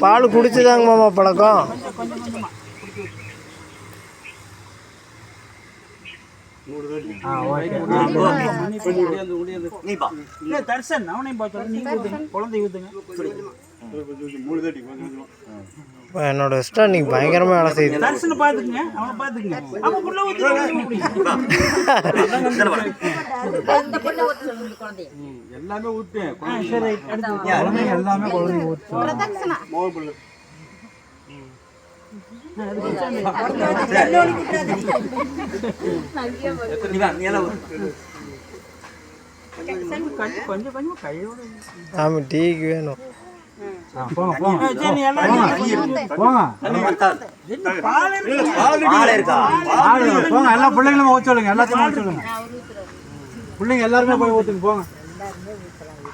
பால் குடிச்சுதாங்க மாமா பழக்கம். என்னோட இஷ்டம் இன்னைக்கு பயங்கரமா வேலை செய்யுது. ஆமா டீக்கு வேணும். எல்லா பிள்ளைங்களும் ஊற்ற சொல்லுங்க, எல்லாத்தையும் ஊற்ற சொல்லுங்க. பிள்ளைங்க எல்லாருமே போய் ஊற்றுங்க போங்க.